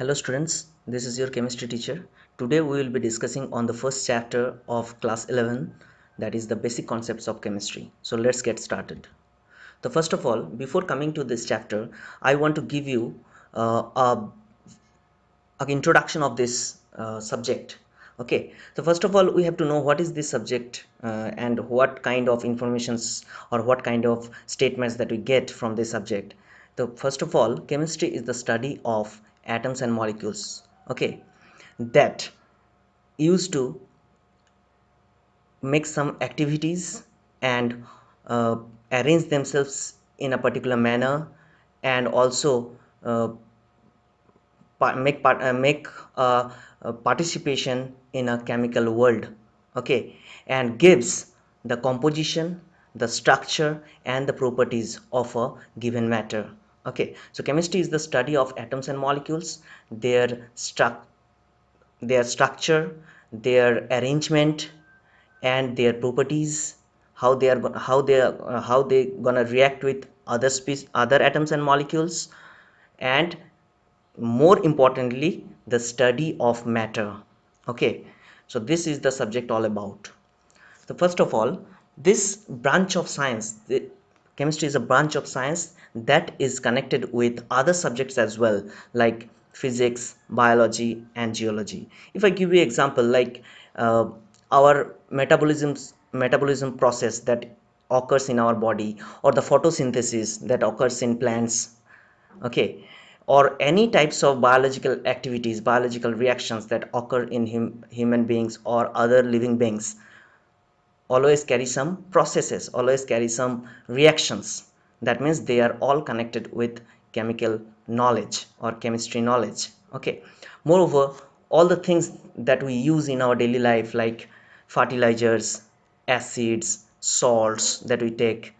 Hello students, this is your chemistry teacher. Today we will be discussing on the first chapter of class 11, that is the basic concepts of chemistry. So let's get started. So first of all, before coming to this chapter, I want to give you a introduction of this subject. Okay, so first of all we have to know what is this subject and what kind of informations or what kind of statements that we get from this subject. So first of all, chemistry is the study of atoms and molecules, okay, that used to make some activities and uh, arrange themselves in a particular manner, and also uh, make participation in a chemical world, okay, and gives the composition, the structure and the properties of a given matter. Okay, so chemistry is the study of atoms and molecules, their their structure, their arrangement and their properties, how they gonna react with other atoms and molecules, and more importantly the study of matter. Okay, so this is the subject all about. So first of all, this branch of science, the chemistry is a branch of science that is connected with other subjects as well, like physics, biology and geology. If I give you example, like our metabolism process that occurs in our body, or the photosynthesis that occurs in plants, okay, or any types of biological activities, biological reactions that occur in human beings or other living beings, always carry some processes, always carry some reactions. That means they are all connected with chemical knowledge or chemistry knowledge. Okay, moreover, all the things that we use in our daily life, like fertilizers, acids, salts that we take,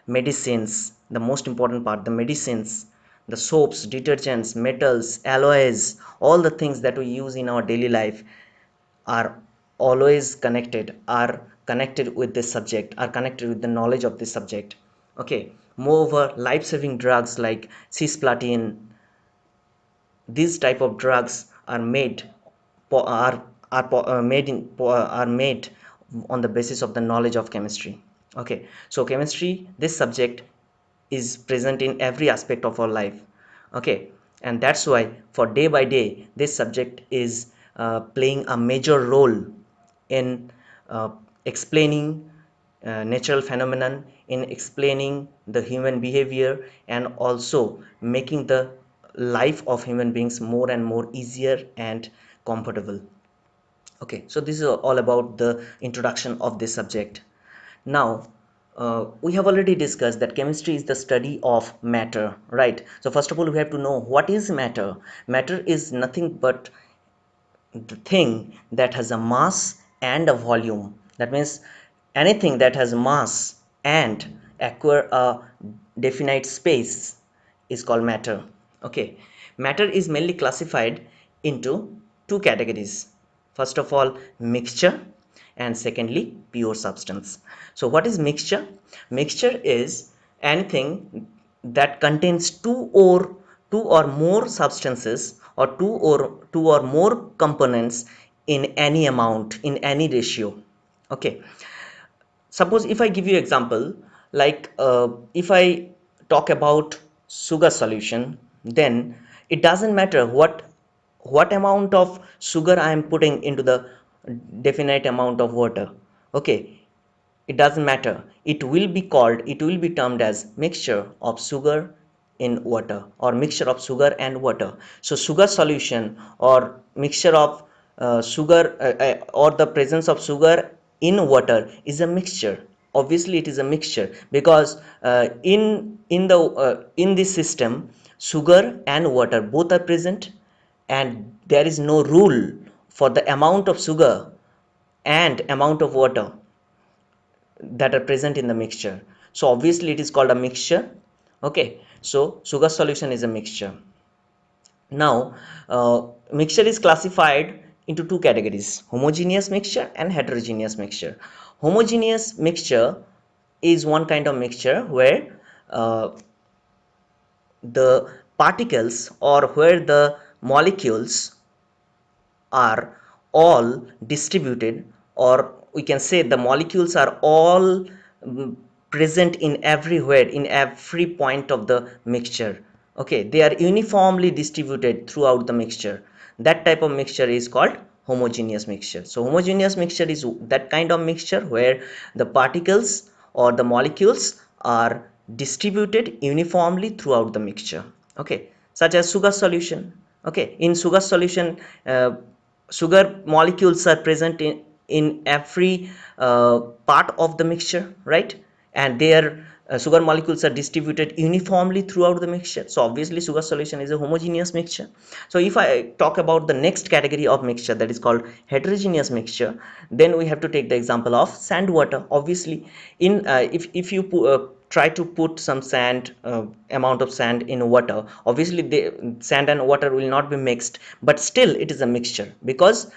medicines, the most important part, the medicines, the soaps, detergents, metals, alloys, all the things that we use in our daily life are always connected with this subject, are connected with the knowledge of this subject. Okay, moreover, life-saving drugs like cisplatin, these type of drugs are made are made on the basis of the knowledge of chemistry. Okay, so chemistry, this subject, is present in every aspect of our life. Okay, and that's why for day by day this subject is playing a major role in uh, explaining natural phenomenon, in explaining the human behavior, and also making the life of human beings more and more easier and comfortable. Okay, so this is all about the introduction of this subject. Now, we have already discussed that chemistry is the study of matter, right? So first of all, we have to know what is matter. Matter is nothing but the thing that has a mass and a volume. That means anything that has mass and acquire a definite space is called matter. Okay, matter is mainly classified into two categories. First of all, mixture, and secondly, pure substance. So what is mixture? Mixture is anything that contains two or more substances, or two or more components in any amount, in any ratio. Okay, suppose if I give you example, like if I talk about sugar solution, then it doesn't matter what amount of sugar I am putting into the definite amount of water. Okay, it doesn't matter, it will be termed as mixture of sugar in water, or mixture of sugar and water. So sugar solution, or mixture of or the presence of sugar in water is a mixture. Obviously it is a mixture, because in this system, sugar and water both are present, and there is no rule for the amount of sugar and amount of water that are present in the mixture. So obviously it is called a mixture. Okay, so sugar solution is a mixture. Now mixture is classified into two categories: homogeneous mixture and heterogeneous mixture. Homogeneous mixture is one kind of mixture where the particles, or where the molecules are all distributed, or we can say the molecules are all present in everywhere, in every point of the mixture. Okay, they are uniformly distributed throughout the mixture. That type of mixture is called homogeneous mixture. So homogeneous mixture is that kind of mixture where the particles or the molecules are distributed uniformly throughout the mixture. Okay, such as sugar solution. Okay, in sugar solution, sugar molecules are present in every part of the mixture, right? And their sugar molecules are distributed uniformly throughout the mixture. So obviously sugar solution is a homogeneous mixture. So if I talk about the next category of mixture, that is called heterogeneous mixture, then we have to take the example of sand water. Obviously, in if you try to put some sand, amount of sand in water, obviously the sand and water will not be mixed, but still it is a mixture, because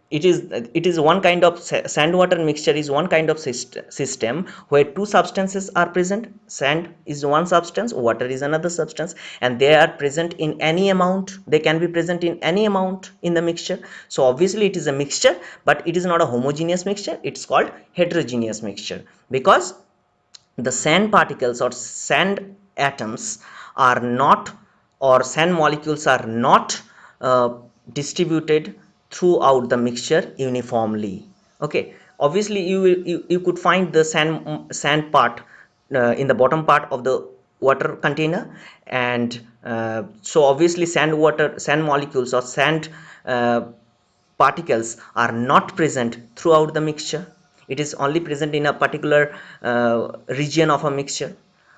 it is one kind of sand water mixture is one kind of system where two substances are present. Sand is one substance, water is another substance, and they are present in any amount. They can be present in any amount in the mixture. So obviously it is a mixture, but it is not a homogeneous mixture. It's called heterogeneous mixture, because the sand particles or sand atoms are not, or sand molecules are not distributed throughout the mixture uniformly. Okay, obviously you could find the sand part in the bottom part of the water container, and so obviously sand molecules or sand uh, particles are not present throughout the mixture. It is only present in a particular region of a mixture.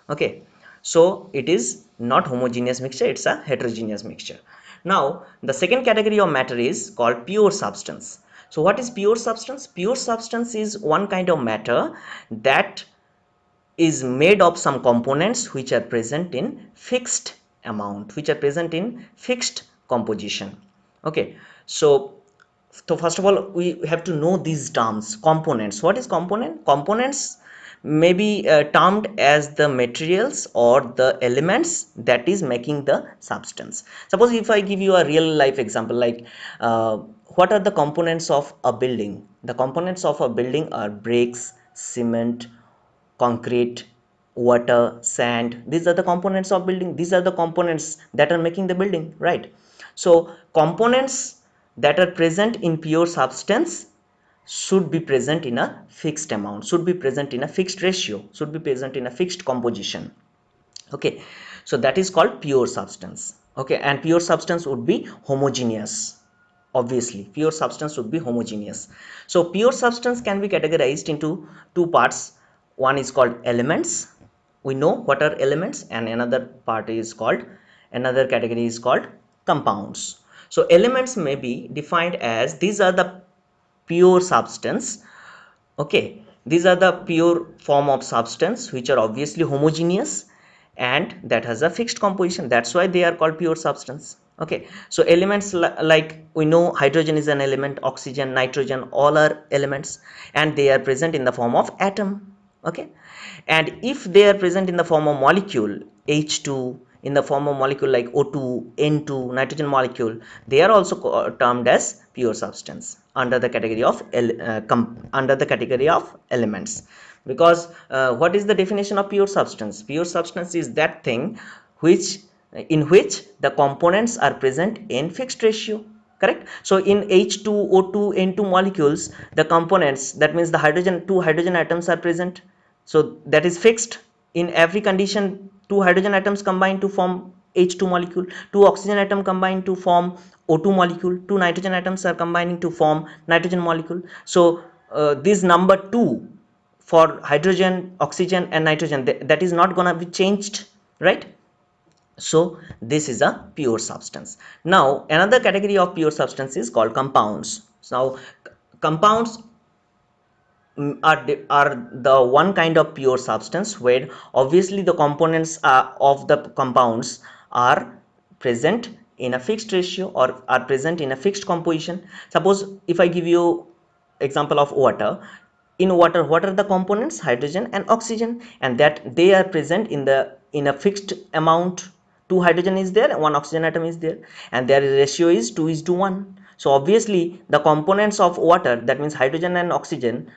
Okay, so it is not homogeneous mixture, it's a heterogeneous mixture. Now the second category of matter is called pure substance. So what is pure substance? Pure substance is one kind of matter that is made of some components which are present in fixed amount, which are present in fixed composition. Okay, so first of all we have to know these terms. Components, what is component? Components may be termed as the materials or the elements that is making the substance. Suppose if I give you a real life example, like what are the components of a building? The components of a building are bricks, cement, concrete, water, sand. These are the components of building. These are the components that are making the building, right? So components that are present in pure substance should be present in a fixed amount, should be present in a fixed ratio, should be present in a fixed composition. Okay, so that is called pure substance. Okay, and pure substance would be homogeneous. Obviously pure substance would be homogeneous. So pure substance can be categorized into two parts. One is called elements. We know what are elements, and another category is called compounds. So elements may be defined as these are the pure substance. Okay, these are the pure form of substance which are obviously homogeneous and that has a fixed composition. That's why they are called pure substance. Okay, so elements like we know hydrogen is an element, oxygen, nitrogen, all are elements, and they are present in the form of atom. Okay, and if they are present in the form of molecule, H2, in the form of molecule like O2, N2, nitrogen molecule, they are also termed as pure substance under the category of elements. Because what is the definition of pure substance? Pure substance is that thing which in which the components are present in fixed ratio. Correct. So in H2O2 N2 molecules, the components, that means the two hydrogen atoms are present, so that is fixed. In every condition, two hydrogen atoms combine to form H2 molecule, two oxygen atom combine to form O2 molecule, two nitrogen atoms are combining to form nitrogen molecule. So this number 2 for hydrogen, oxygen and nitrogen, that is not gonna be changed, right? So this is a pure substance. Now another category of pure substance is called compounds. So compounds are the one kind of pure substance where obviously the components of the compounds are present in a fixed ratio or are present in a fixed composition. Suppose if I give you example of water. In water, what are the components? Hydrogen and oxygen, and that they are present in a fixed amount, two hydrogen is there, one oxygen atom is there, and their ratio is 2:1. So obviously the components of water, that means hydrogen and oxygen,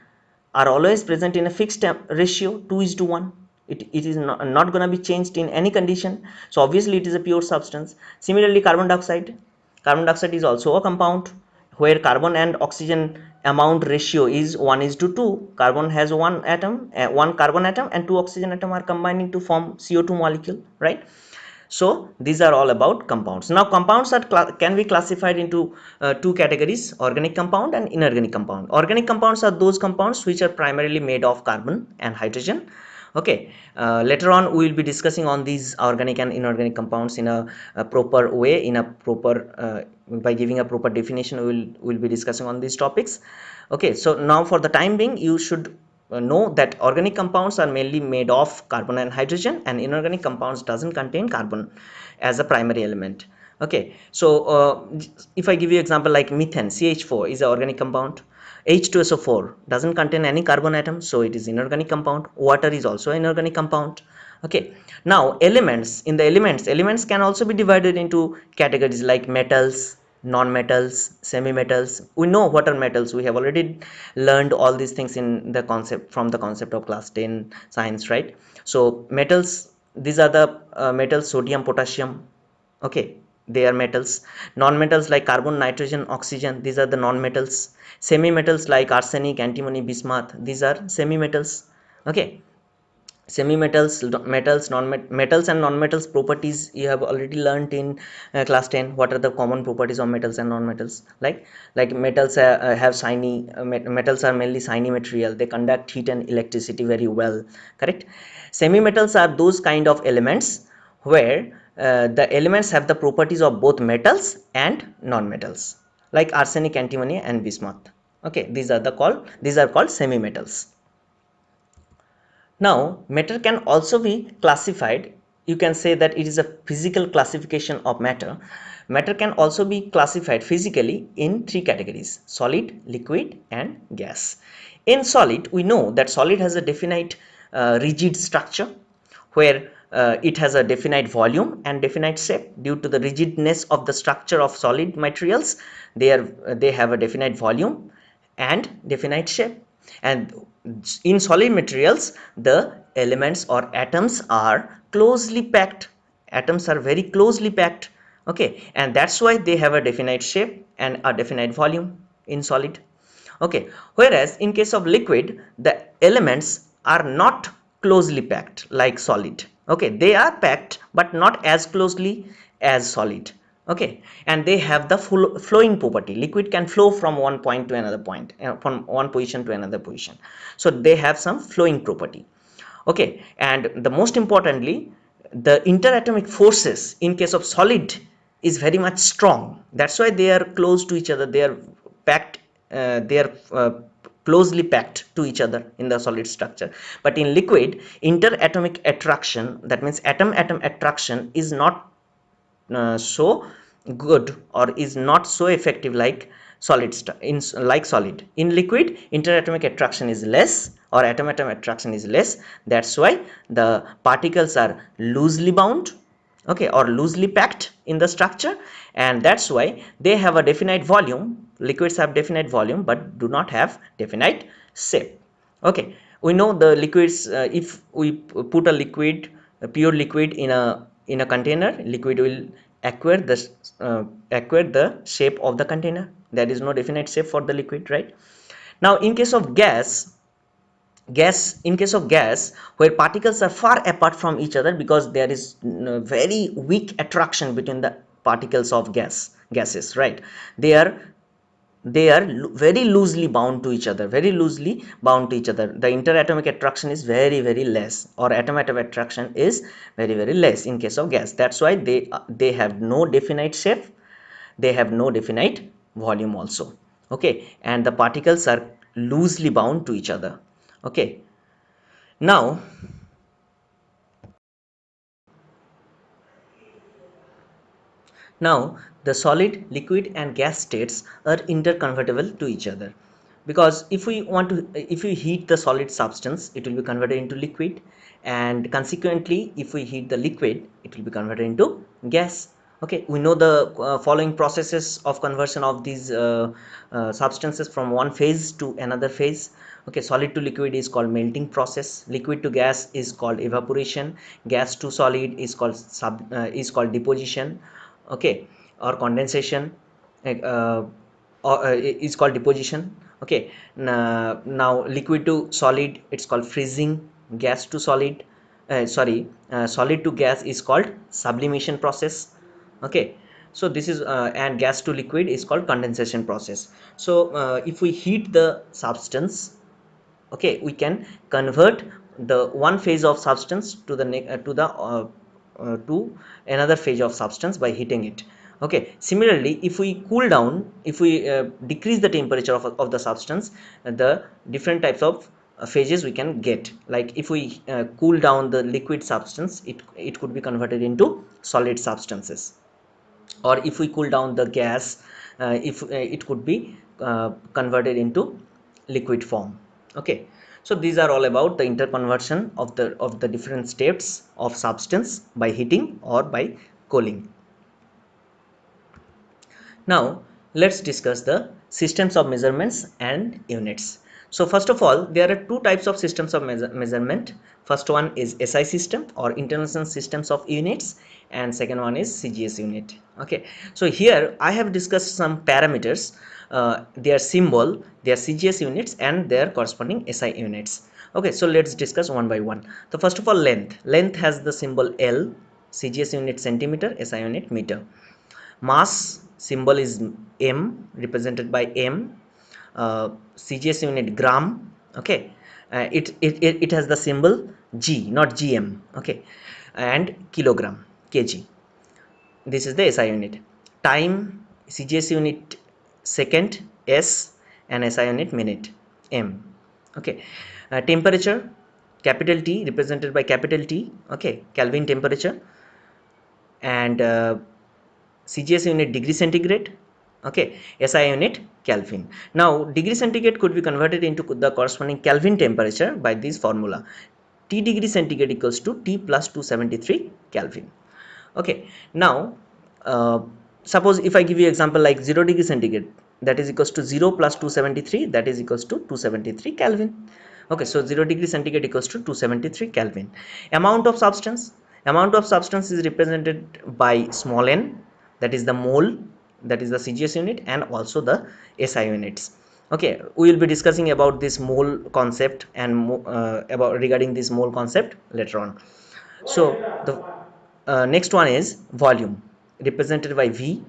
are always present in a fixed ratio 2:1. It is not going to be changed in any condition. So obviously it is a pure substance. Similarly, carbon dioxide is also a compound where carbon and oxygen amount ratio is 1:2. Carbon has one atom, one carbon atom, and two oxygen atom are combining to form CO2 molecule, right? So these are all about compounds. Now compounds are can be classified into two categories: organic compound and inorganic compound. Organic compounds are those compounds which are primarily made of carbon and hydrogen. Okay, later on we will be discussing on these organic and inorganic compounds in a proper way, in a proper by giving a proper definition. We will be discussing on these topics. Okay, so now for the time being, you should know that organic compounds are mainly made of carbon and hydrogen, and inorganic compounds doesn't contain carbon as a primary element. Okay, so if I give you example like methane, CH4 is an organic compound. H2SO4 doesn't contain any carbon atom, so it is inorganic compound. Water is also an inorganic compound. Okay, now elements, in the elements can also be divided into categories like metals, non-metals, semi-metals. We know what are metals. We have already learned all these things in the concept, from the concept of class 10 science, right? So metals, these are the metals: sodium, potassium. Okay, they are metals. Non-metals like carbon, nitrogen, oxygen, these are the non-metals. Semi-metals like arsenic, antimony, bismuth, these are semi-metals. Okay, semi-metals, metals, non-metals and non-metals properties you have already learned in class 10. What are the common properties of metals and non-metals? Like metals have shiny metals are mainly shiny material. They conduct heat and electricity very well, correct? Semi-metals are those kind of elements where the elements have the properties of both metals and non-metals, like arsenic, antimony and bismuth. Okay, these are called semi-metals. Now, matter can also be classified. You can say that it is a physical classification of matter. Matter can also be classified physically in three categories: solid, liquid, and gas. In solid, we know that solid has a definite rigid structure where it has a definite volume and definite shape. Due to the rigidness of the structure of solid materials, they have a definite volume and definite shape. And in solid materials, the elements or atoms are closely packed. Atoms are very closely packed. Okay, and that's why they have a definite shape and a definite volume in solid. Okay, whereas in case of liquid, the elements are not closely packed like solid. Okay, they are packed but not as closely as solid. Okay, and they have the full flowing property. Liquid can flow from one point to another point, from one position to another position. So they have some flowing property. Okay, and the most importantly, the interatomic forces in case of solid is very much strong. That's why they are close to each other. They are packed, they are closely packed to each other in the solid structure. But in liquid, interatomic attraction, that means atom atom attraction, is not so good or is not so effective like solid. In liquid, interatomic attraction is less or atom atom attraction is less. That's why the particles are loosely bound, okay, or loosely packed in the structure, and that's why they have a definite volume. Liquids have definite volume but do not have definite shape. Okay, we know the liquids, if we put a liquid, a pure liquid in a container, liquid will acquire the acquire the shape of the container. There is no definite shape for the liquid, right? Now in case of gas, where particles are far apart from each other, because there is very weak attraction between the particles of gases, right? They are very loosely bound to each other, very loosely bound to each other. The interatomic attraction is very very less, or atom atom attraction is very very less in case of gas. That's why they have no definite shape, they have no definite volume also. Okay, and the particles are loosely bound to each other. Okay, now the solid, liquid and gas states are interconvertible to each other. because if we heat the solid substance, it will be converted into liquid, and consequently if we heat the liquid, it will be converted into gas. Okay, we know the following processes of conversion of these substances from one phase to another phase. Okay, solid to liquid is called melting process, liquid to gas is called evaporation, gas to solid is called deposition. Okay, or condensation, uh, is called deposition. Okay, now liquid to solid, it's called freezing. Gas to solid, solid to gas is called sublimation process. Okay, so this is and gas to liquid is called condensation process. So if we heat the substance, okay, we can convert the one phase of substance to to another phase of substance by heating it. Okay, similarly if we cool down, if we decrease the temperature of the substance, the different types of phases we can get. Like if we cool down the liquid substance, it could be converted into solid substances, or if we cool down the gas, if it could be converted into liquid form. Okay, so these are all about the interconversion of the different states of substance by heating or by cooling. Now let's discuss the systems of measurements and units. So first of all, there are two types of systems of measurement. First one is SI system or international systems of units, and second one is CGS unit. Okay, so here I have discussed some parameters, their symbol, their CGS units and their corresponding SI units. Okay, so let's discuss one by one. So first of all, length has the symbol L, CGS unit centimeter, SI unit meter. Mass symbol is M, represented by M. CGS unit gram. Okay, it has the symbol G, not GM. Okay, and kilogram, kg. This is the SI unit. Time, CGS unit second, S, and SI unit minute, M. Okay, temperature, capital T, represented by capital T. Okay, Kelvin temperature. And CGS unit degree centigrade. Okay, SI unit Kelvin. Now degree centigrade could be converted into the corresponding Kelvin temperature by this formula: T degree centigrade equals to T plus 273 Kelvin. Okay, now suppose if I give you example like 0 degree centigrade, that is equals to 0 plus 273, that is equals to 273 Kelvin. Okay, so 0 degree centigrade equals to 273 Kelvin. Amount of substance is represented by small n, that is the mole, that is the CGS unit, and also the SI units. Okay, we will be discussing about this mole concept and about regarding this mole concept later on. So the next one is volume, represented by V.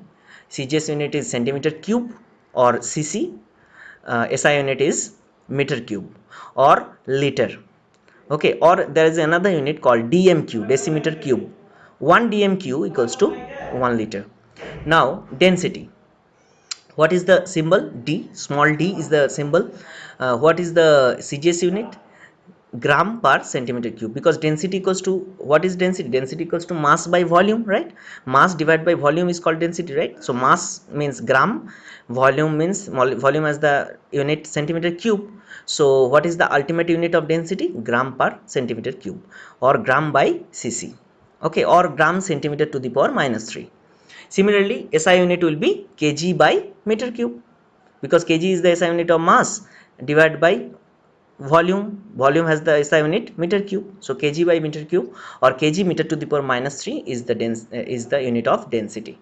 CGS unit is centimeter cube or cc. SI unit is meter cube or liter. Okay, or there is another unit called DMQ, decimeter cube. 1 DMQ equals to 1 liter. Now density, what is the symbol? D, small d is the symbol. What is the CGS unit? Gram per centimeter cube, because density equals to, what is density? Density equals to mass by volume, right? Mass divided by volume is called density, right? So mass means gram, volume means volume as the unit centimeter cube. So what is the ultimate unit of density? Gram per centimeter cube, or gram by cc. Okay, or gram centimeter to the power minus 3. Similarly, SI unit will be kg by meter cube, because kg is the SI unit of mass, divided by volume has the SI unit meter cube. So kg by meter cube, or kg meter to the power minus 3 is the unit of density.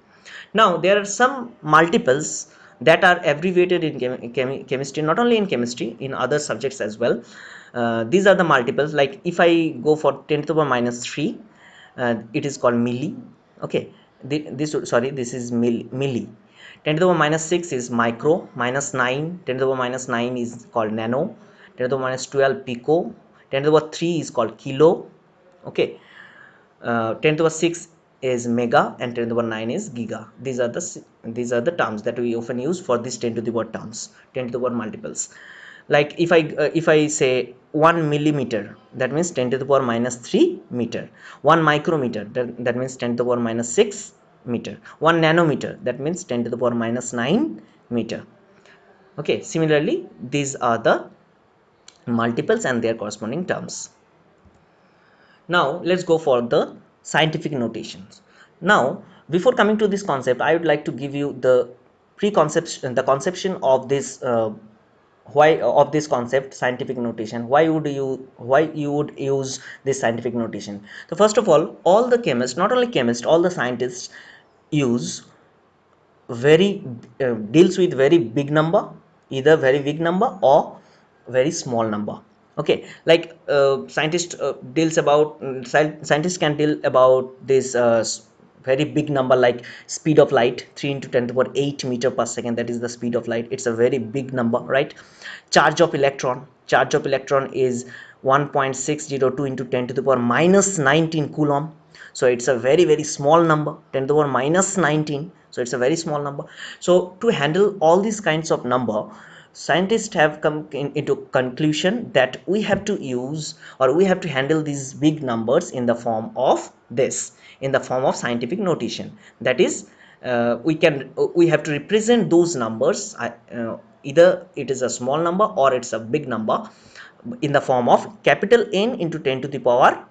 Now there are some multiples that are abbreviated in chemistry, not only in chemistry, in other subjects as well. These are the multiples. Like if I go for 10 to the power minus 3, it is called milli. Okay, this is milli. 10 to the power minus 6 is micro. Minus 9, 10 to the power minus 9 is called nano. 10 to the power minus 12 pico. 10 to the power 3 is called kilo. Okay, 10 to the power 6 is mega, and 10 to the power 9 is giga. These are the terms that we often use for this 10 to the power terms, 10 to the power multiples. Like if I say 1 millimeter, that means 10 to the power minus 3 meter. 1 micrometer, that means 10 to the power minus 6 meter. 1 nanometer, that means 10 to the power minus 9 meter. Okay, similarly these are the multiples and their corresponding terms. Now let's go for the scientific notations. Now before coming to this concept, I would like to give you the preconception, the conception of this why of this concept, scientific notation. Why you would use this scientific notation? So first of all the chemists, not only chemists, all the scientists use very deals with very big number, either very big number or very small number. Okay, like scientist deals about scientists can deal about this very big number like speed of light, 3 into 10 to the power 8 meter per second, that is the speed of light. It's a very big number, right? Charge of electron is 1.602 into 10 to the power minus 19 coulomb. So it's a very very small number, 10 to the power minus 19. So it's a very small number. So to handle all these kinds of number, scientists have come into conclusion that we have to use, or we have to handle these big numbers in the form of this, in the form of scientific notation. That is, we have to represent those numbers, either it is a small number or it's a big number, in the form of capital N into 10 to the power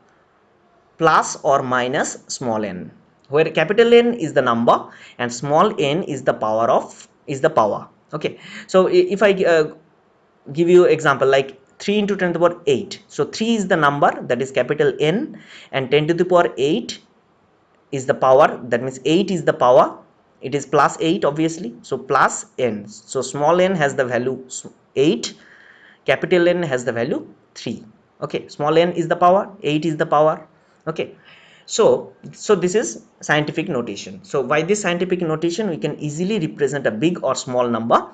plus or minus small n, where capital N is the number and small n is the power. Okay, so if I give you example like 3 into 10 to the power 8. So 3 is the number, that is capital N, and 10 to the power 8 is the power, that means 8 is the power. It is plus 8 obviously, so plus n. So small n has the value 8, capital N has the value 3. Okay, small n is the power, 8 is the power. Okay, so this is scientific notation. So by this scientific notation we can easily represent a big or small number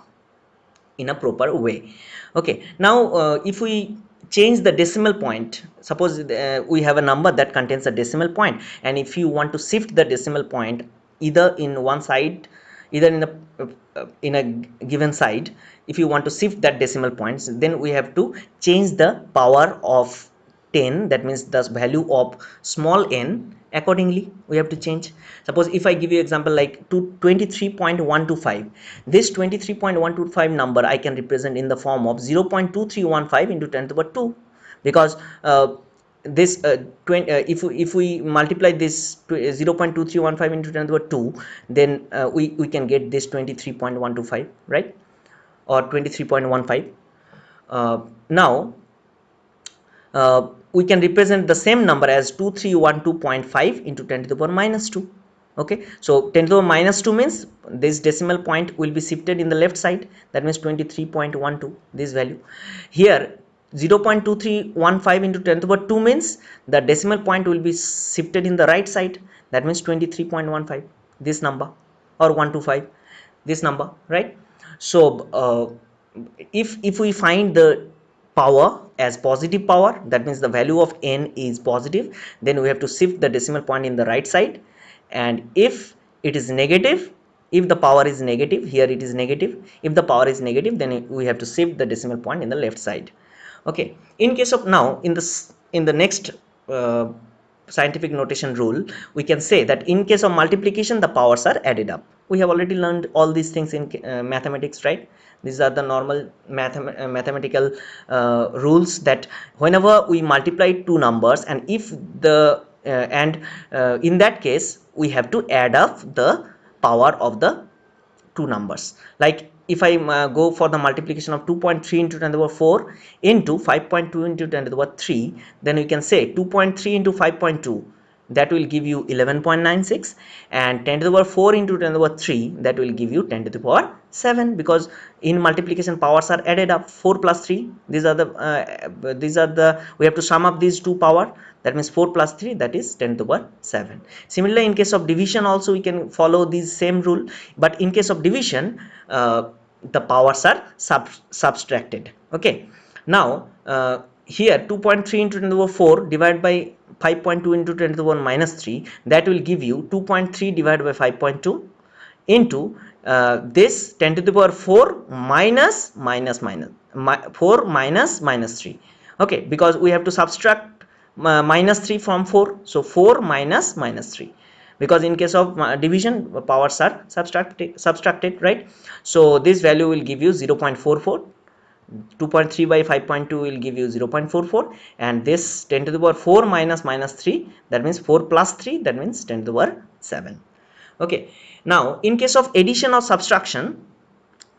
in a proper way. Okay, now if we change the decimal point, suppose we have a number that contains a decimal point, and if you want to shift the decimal point either in one side, either in a given side, if you want to shift that decimal points, then we have to change the power of 10, that means the value of small n accordingly we have to change. Suppose if I give you example like 23.125, this 23.125 number I can represent in the form of 0.2315 into 10 to the power 2, because this if we multiply this 0.2315 into 10 to the power 2, then we can get this 23.125, right, or 23.15. Now we can represent the same number as 2312.5 into 10 to the power minus 2. Okay, so 10 to the power minus 2 means this decimal point will be shifted in the left side, that means 23.12, this value. Here 0.2315 into 10 to the power 2 means the decimal point will be shifted in the right side, that means 23.15, this number, or 125, this number, right? So if we find the power as positive power, that means the value of n is positive, then we have to shift the decimal point in the right side. And if it is negative, if the power is negative, here it is negative, if the power is negative, then we have to shift the decimal point in the left side. Okay, in case of now in the next uh, scientific notation rule, we can say that in case of multiplication the powers are added up. We have already learned all these things in mathematics, right? These are the normal mathematical rules, that whenever we multiply two numbers, and if the and in that case we have to add up the power of the two numbers. Like if I go for the multiplication of 2.3 into 10 to the power 4 into 5.2 into 10 to the power 3, then we can say 2.3 into 5.2, that will give you 11.96, and 10 to the power 4 into 10 to the power 3, that will give you 10 to the power 7, because in multiplication powers are added up, 4 plus 3, these are the we have to sum up these two power, that means 4 plus 3, that is 10 to the power 7. Similarly in case of division also we can follow this same rule, but in case of division the powers are subtracted. Okay, now here 2.3 into 10 to the power 4 divided by 5.2 into 10 to the power minus 3, that will give you 2.3 divided by 5.2 into this 10 to the power 4 minus 4 minus 3. Okay, because we have to subtract minus 3 from 4, so 4 minus 3, because in case of division, powers are subtracted, right? So this value will give you 0.44. 2.3 by 5.2 will give you 0.44, and this 10 to the power 4 minus 3, that means 4 plus 3, that means 10 to the power 7. Okay, now in case of addition or subtraction,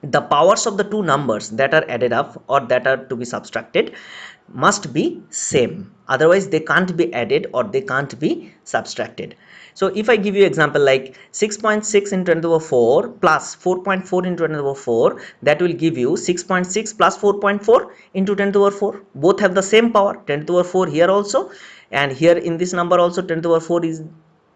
the powers of the two numbers that are added up or that are to be subtracted must be same, otherwise they can't be added or they can't be subtracted. So if I give you example like 6.6 into 10 to the power 4 plus 4.4 into 10 to the power 4, that will give you 6.6 plus 4.4 into 10 to the power 4. Both have the same power, 10 to the power 4 here also, and here in this number also 10 to the power 4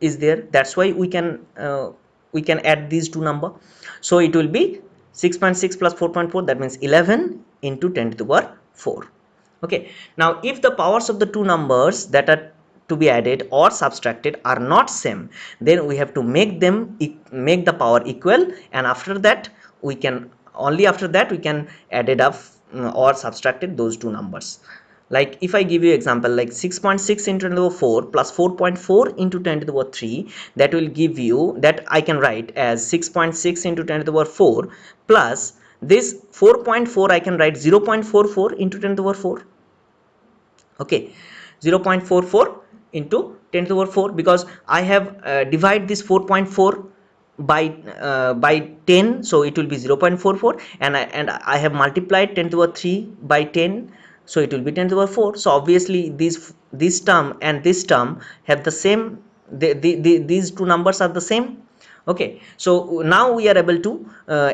is there. That's why we can add these two number. So it will be 6.6 plus 4.4, that means 11 into 10 to the power 4. Okay, now if the powers of the two numbers that are to be added or subtracted are not same, then we have to make the power equal, and after that we can add it up or subtracted those two numbers. Like if I give you example like 6.6 into 10 to the power 4 plus 4.4 into 10 to the power 3, that will give you, that I can write as 6.6 into 10 to the power 4 plus this 4.4, I can write 0.44 into 10 to the power 4. Okay, 0.44 into 10 to the power 4, because I have divide this 4.4 by 10, so it will be 0.44, and I have multiplied 10 to the power 3 by 10, so it will be 10 to the power 4. So obviously this term and this term have the same, these two numbers are the same. Okay, so now we are able to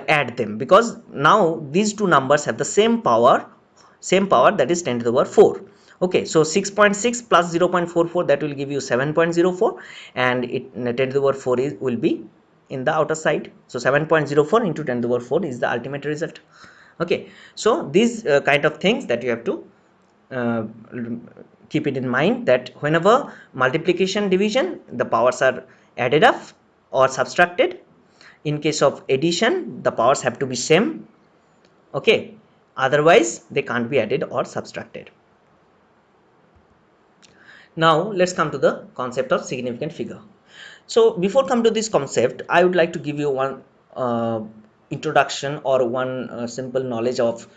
add them, because now these two numbers have the same power, that is 10 to the power 4. Okay, so 6.6 plus 0.44, that will give you 7.04, and 10 to the power 4 will be in the outer side. So 7.04 into 10 to the power 4 is the ultimate result. Okay, so these kind of things that you have to uh, keep it in mind, that whenever multiplication division, the powers are added up or subtracted. In case of addition, the powers have to be same. Okay, otherwise they can't be added or subtracted. Now let's come to the concept of significant figure. So before come to this concept, I would like to give you one introduction or one simple knowledge of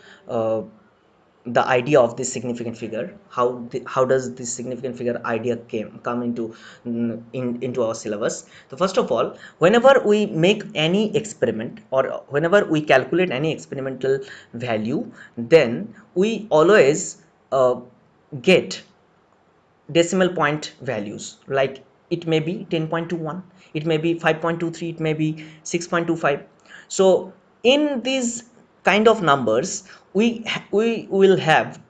the idea of this significant figure. How does this significant figure idea come into into our syllabus? So first of all, whenever we make any experiment or whenever we calculate any experimental value, then we always get decimal point values, like it may be 10.21, it may be 5.23, it may be 6.25. so in these kind of numbers, we will have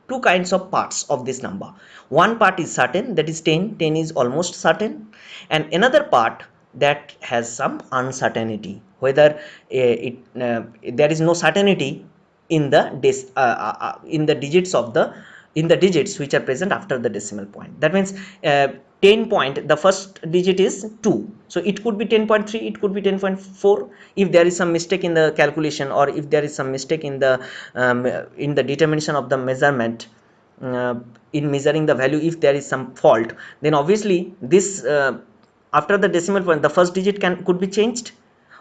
two kinds of parts of this number. One part is certain, that is 10, 10 is almost certain, and another part that has some uncertainty, whether there is no certainty in the in the digits of the in the digits which are present after the decimal point. That means 10 point, the first digit is 2, so it could be 10.3, it could be 10.4. if there is some mistake in the calculation, or if there is some mistake in the determination of the measurement, uh, in measuring the value, if there is some fault, then obviously this after the decimal point, the first digit could be changed,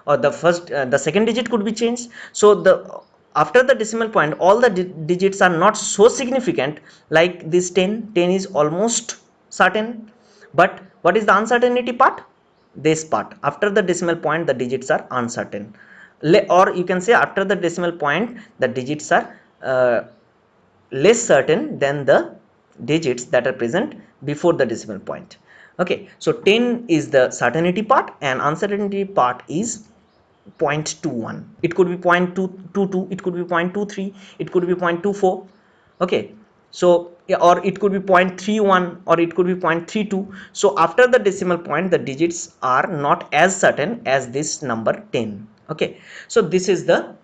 or the second digit could be changed. So the after the decimal point, all the digits are not so significant, like this 10 is almost certain. But what is the uncertainty part? This part, after the decimal point, the digits are uncertain. Or you can say after the decimal point, the digits are less certain than the digits that are present before the decimal point. Okay, so 10 is the certainty part, and uncertainty part is 0.21. It could be 0.222, it could be 0.23, it could be 0.24. Okay, so or it could be 0.31, or it could be 0.32. so after the decimal point, the digits are not as certain as this number 10. Okay, so this is the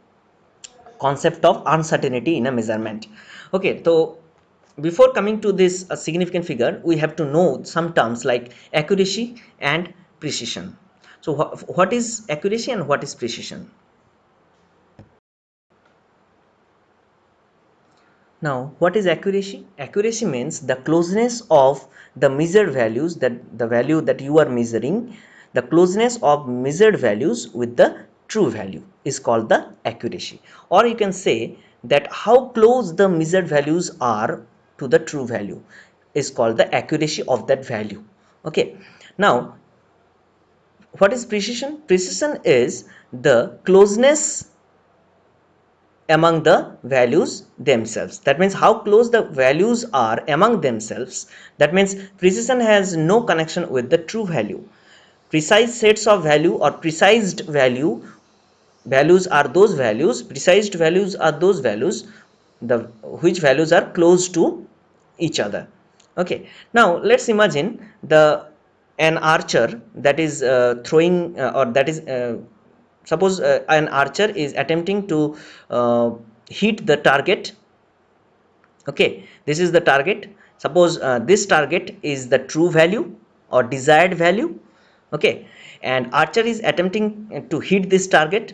concept of uncertainty in a measurement. Okay, so before coming to this significant figure, we have to know some terms like accuracy and precision. So what is accuracy and what is precision? Now, what is accuracy? Accuracy means the closeness of the measured values, that the value that you are measuring The closeness of measured values with the true value is called the accuracy. Or you can say that how close the measured values are to the true value is called the accuracy of that value. Okay, now what is precision? Precision is the closeness among the values themselves. That means how close the values are among themselves. That means precision has no connection with the true value. Precise sets of value or precised values are those values, precised values are those values the which values are close to each other. Okay, now let's imagine the an archer that is throwing or that is suppose an archer is attempting to hit the target. Okay, this is the target. Suppose this target is the true value or desired value. Okay, and archer is attempting to hit this target,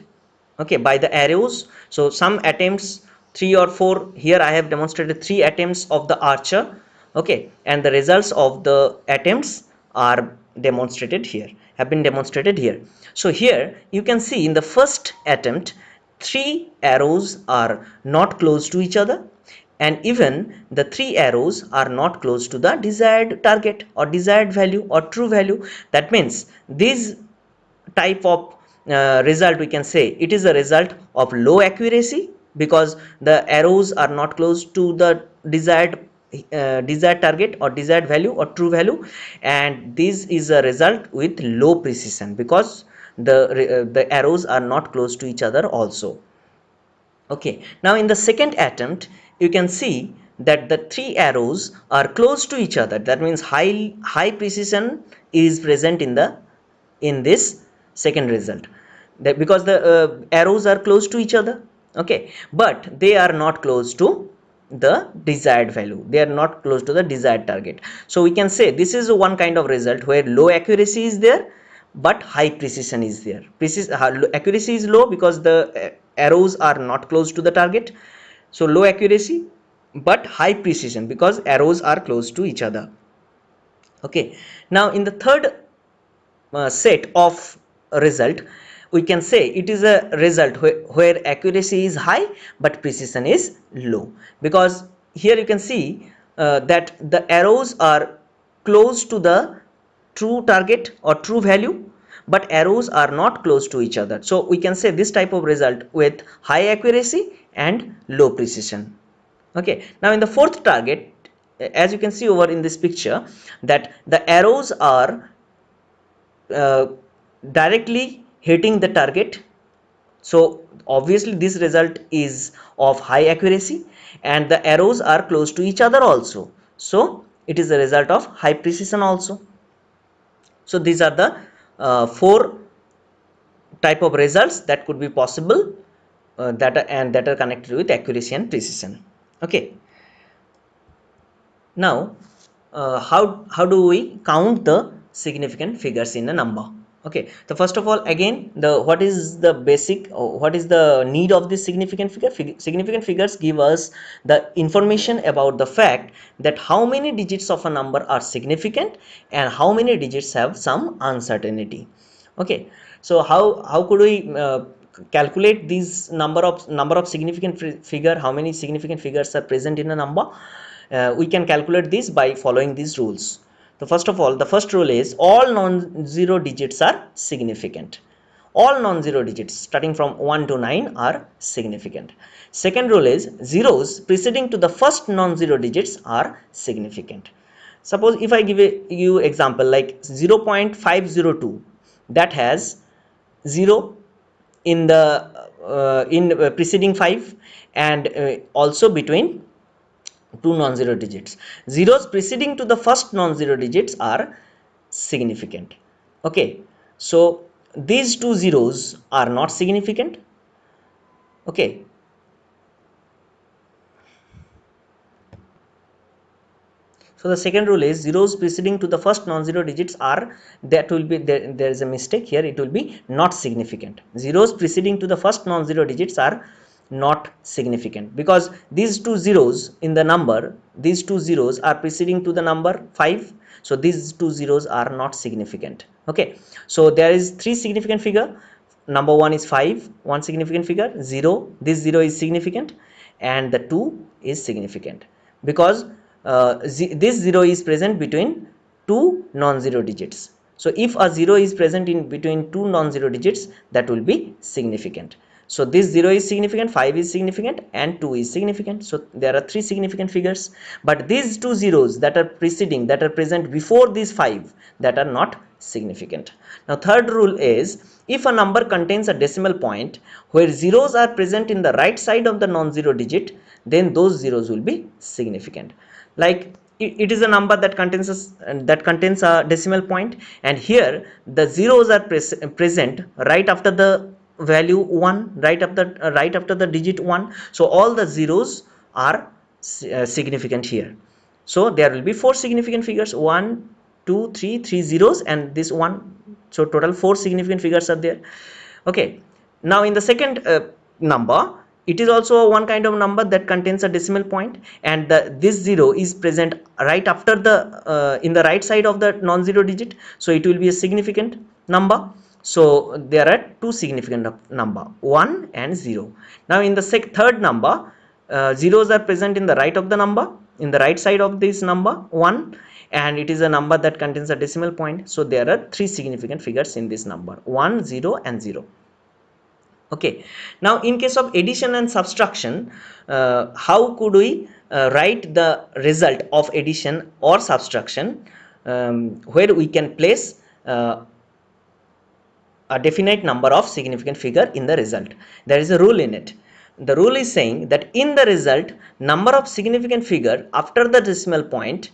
okay, by the arrows. So some attempts, three or four, here I have demonstrated three attempts of the archer. Okay, and the results of the attempts are demonstrated here, have been demonstrated here. So here you can see in the first attempt three arrows are not close to each other, and even the three arrows are not close to the desired target or desired value or true value. That means this type of result, we can say it is a result of low accuracy, because the arrows are not close to the desired target or desired value or true value, and this is a result with low precision because the arrows are not close to each other also. Okay, now in the second attempt you can see that the three arrows are close to each other. That means high precision is present in this second result, that because the arrows are close to each other. Okay, but they are not close to the desired value, they are not close to the desired target. So we can say this is one kind of result where low accuracy is there but high precision is there. Accuracy is low because the arrows are not close to the target, so low accuracy, but high precision because arrows are close to each other. Okay, now in the third set of result, we can say it is a result where accuracy is high but precision is low, because here you can see that the arrows are close to the true target or true value, but arrows are not close to each other. So we can say this type of result with high accuracy and low precision. Okay, now in the fourth target, as you can see over in this picture, that the arrows are uh, directly hitting the target. So obviously this result is of high accuracy, and the arrows are close to each other also, so it is a result of high precision also. So these are the four type of results that could be possible, that are connected with accuracy and precision. Okay, now how do we count the significant figures in a number? Okay, so first of all, again, the what is the basic, what is the need of this significant figure? Significant figures give us the information about the fact that how many digits of a number are significant and how many digits have some uncertainty. Okay, so how could we calculate these number of significant figure, how many significant figures are present in a number? We can calculate this by following these rules. So first of all, the first rule is all non-zero digits are significant. All non-zero digits starting from 1 to 9 are significant. Second rule is zeros preceding to the first non-zero digits are significant. Suppose if I give you example like 0.502, that has 0 in the preceding 5, and also between two non-zero digits. Zeros preceding to the first non-zero digits are significant. Okay, so these two zeros are not significant. Okay, so the second rule is zeros preceding to the first non-zero digits are, that will be there is a mistake here, it will be not significant. Zeros preceding to the first non-zero digits are not significant because these two zeros in the number, these two zeros are preceding to the number 5, so these two zeros are not significant. Okay, so there is three significant figure. Number one is 5, one significant figure, 0, this 0 is significant, and the 2 is significant because this 0 is present between two non-zero digits. So if a 0 is present in between two non-zero digits, that will be significant. So this 0 is significant, 5 is significant, and 2 is significant. So there are three significant figures, but these two zeros that are preceding, that are present before these 5, that are not significant. Now third rule is, if a number contains a decimal point where zeros are present in the right side of the non-zero digit, then those zeros will be significant. Like it is a number that contains a decimal point, and here the zeros are present right after the value 1, right after the digit 1. So all the zeros are significant here. So there will be four significant figures, 1 2 3, three zeros and this one. So total four significant figures are there. Okay, now in the second number, it is also one kind of number that contains a decimal point, and this 0 is present right after the in the right side of the non-zero digit, so it will be a significant number. So there are two significant number, 1 and 0. Now in the third number, zeros are present in the right of the number, in the right side of this number 1, and it is a number that contains a decimal point. So there are three significant figures in this number, 1, 0 and 0. Okay, now in case of addition and subtraction, how could we write the result of addition or subtraction, where we can place a definite number of significant figure in the result? There is a rule in it. The rule is saying that in the result, number of significant figure after the decimal point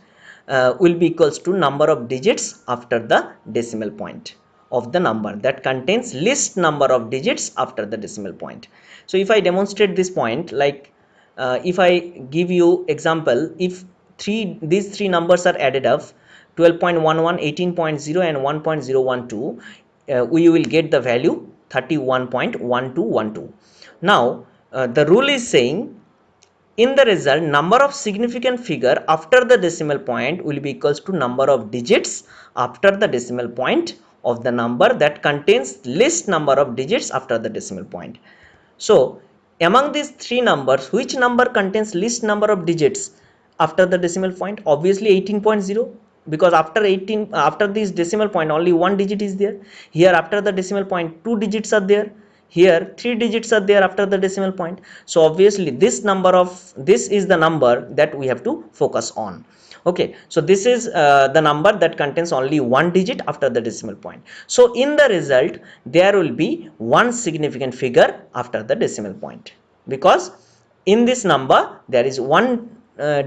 will be equals to number of digits after the decimal point of the number that contains least number of digits after the decimal point. So if I demonstrate this point, like if I give you example, if these three numbers are added up, 12.11, 18.0 and 1.012, we will get the value 31.1212. Now the rule is saying, in the result, number of significant figure after the decimal point will be equals to number of digits after the decimal point of the number that contains least number of digits after the decimal point. So among these three numbers, which number contains least number of digits after the decimal point? Obviously 18.0, because after 18, after this decimal point only one digit is there. Here after the decimal point two digits are there. Here three digits are there after the decimal point. So obviously this is the number that we have to focus on. Okay, so this is the number that contains only one digit after the decimal point. So in the result, there will be one significant figure after the decimal point, because in this number there is one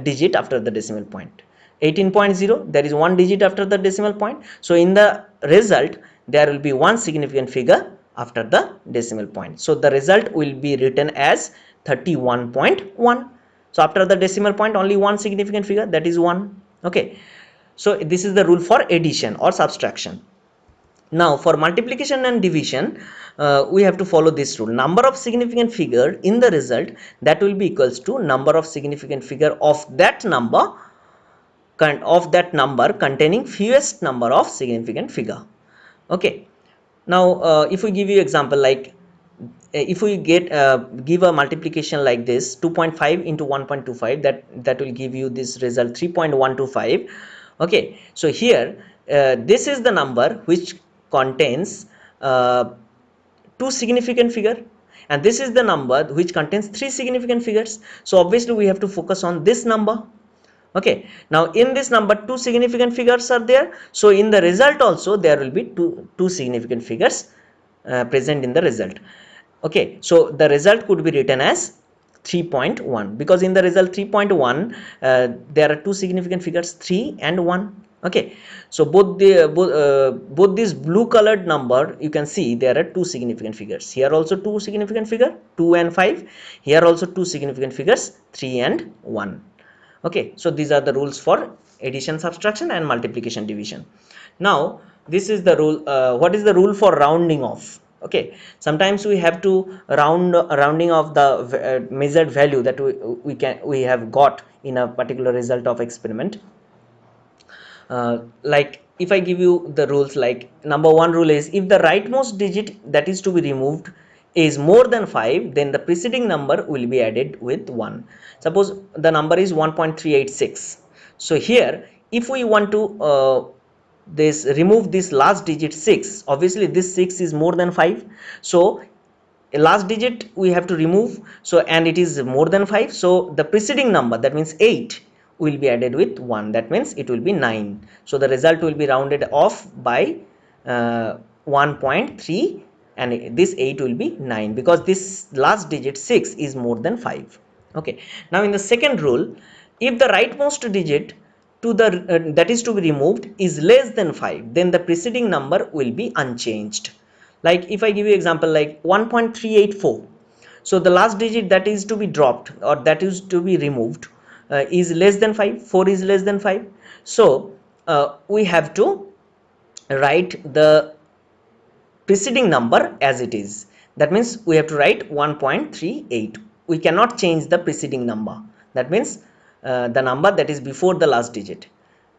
digit after the decimal point. 18.0, there is one digit after the decimal point. So in the result, there will be one significant figure after the decimal point. So the result will be written as 31.1. So after the decimal point only one significant figure, that is 1. Okay, so this is the rule for addition or subtraction. Now for multiplication and division, we have to follow this rule. Number of significant figure in the result, that will be equals to number of significant figure of that number containing fewest number of significant figure. Okay, now if we give you example, like if we give a multiplication like this, 2.5 into 1.25, that will give you this result 3.125. Okay, so here this is the number which contains two significant figure, and this is the number which contains three significant figures. So obviously we have to focus on this number. Okay, now in this number two significant figures are there, so in the result also there will be two significant figures present in the result. Okay, so the result could be written as 3.1, because in the result 3.1 there are two significant figures, 3 and 1. Okay, so both these blue colored number, you can see there are two significant figures. Here also two significant figure, 2 and 5. Here also two significant figures, 3 and 1. Okay, so these are the rules for addition, subtraction and multiplication, division. Now this is the rule. What is the rule for rounding off? Okay, sometimes we have to rounding off the measured value that we have got in a particular result of experiment. Like if I give you the rules, like number one rule is, if the rightmost digit that is to be removed is more than 5, then the preceding number will be added with 1. Suppose the number is 1.386. So here, if we want to this remove this last digit 6, obviously this 6 is more than 5, so a last digit we have to remove, so and it is more than 5, so the preceding number, that means 8, will be added with 1, that means it will be 9. So the result will be rounded off by 1.3, and this 8 will be 9, because this last digit 6 is more than 5. Okay, now in the second rule, if the rightmost digit to the that is to be removed is less than 5, then the preceding number will be unchanged. Like if I give you example like 1.384, so the last digit that is to be dropped or that is to be removed is less than 5, 4 is less than 5, so we have to write the preceding number as it is. That means we have to write 1.38. We cannot change the preceding number, that means the number that is before the last digit.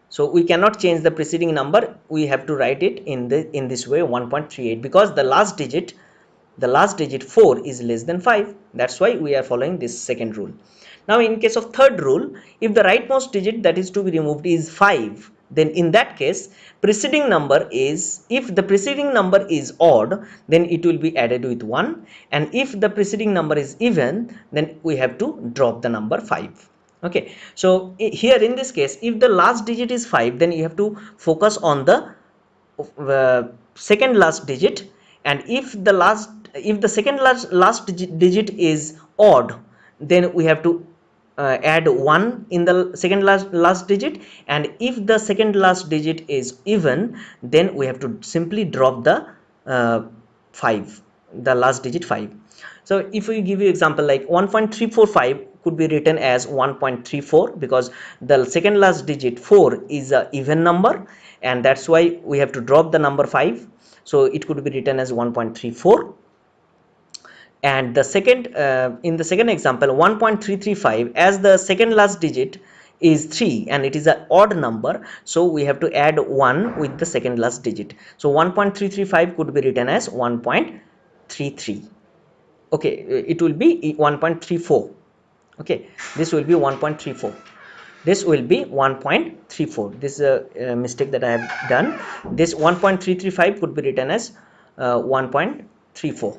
So we cannot change the preceding number, we have to write it in this way, 1.38, because the last digit 4 is less than 5, that's why we are following this second rule. Now in case of third rule, if the rightmost digit that is to be removed is 5, then in that case preceding number is, if the preceding number is odd, then it will be added with 1, and if the preceding number is even, then we have to drop the number 5. Okay, so here in this case, if the last digit is 5, then you have to focus on the second last digit, and if the second last digit is odd, then we have to add 1 in the second last digit, and if the second last digit is even, then we have to simply drop the 5, the last digit 5. So if we give you example like 1.345 could be written as 1.34, because the second last digit 4 is a even number, and that's why we have to drop the number 5, so it could be written as 1.34. And the second in the second example 1.335, as the second last digit is 3 and it is an odd number, so we have to add 1 with the second last digit, so 1.335 could be written as 1.33. Okay, it will be 1.34. Okay, this will be 1.34, this will be 1.34. This is a mistake that I have done. This 1.335 could be written as 1.34.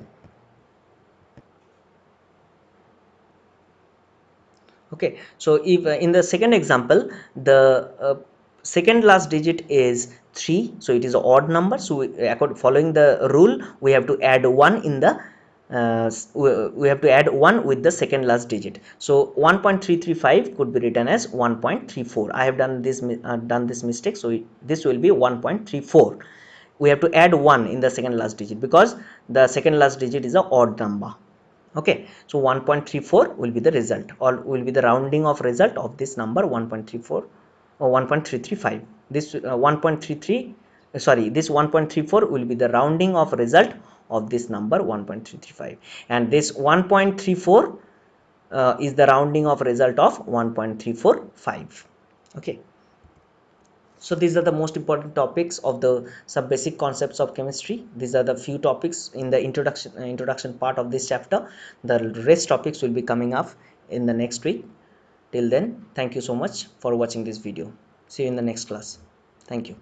Okay, so if in the second example the second last digit is 3, so it is an odd number, so following the rule we have to add 1 in the we have to add 1 with the second last digit, so 1.335 could be written as 1.34. I have done this mistake, so this will be 1.34. We have to add 1 in the second last digit because the second last digit is an odd number. Okay, so 1.34 will be the result, or will be the rounding of result of this number 1.34 or 1.335. This 1.33 sorry, this 1.34 will be the rounding of result of this number 1.335, and this 1.34 is the rounding of result of 1.345. Okay, so these are the most important topics of the sub basic concepts of chemistry. These are the few topics in the introduction part of this chapter. The rest topics will be coming up in the next week. Till then, thank you so much for watching this video. See you in the next class. Thank you.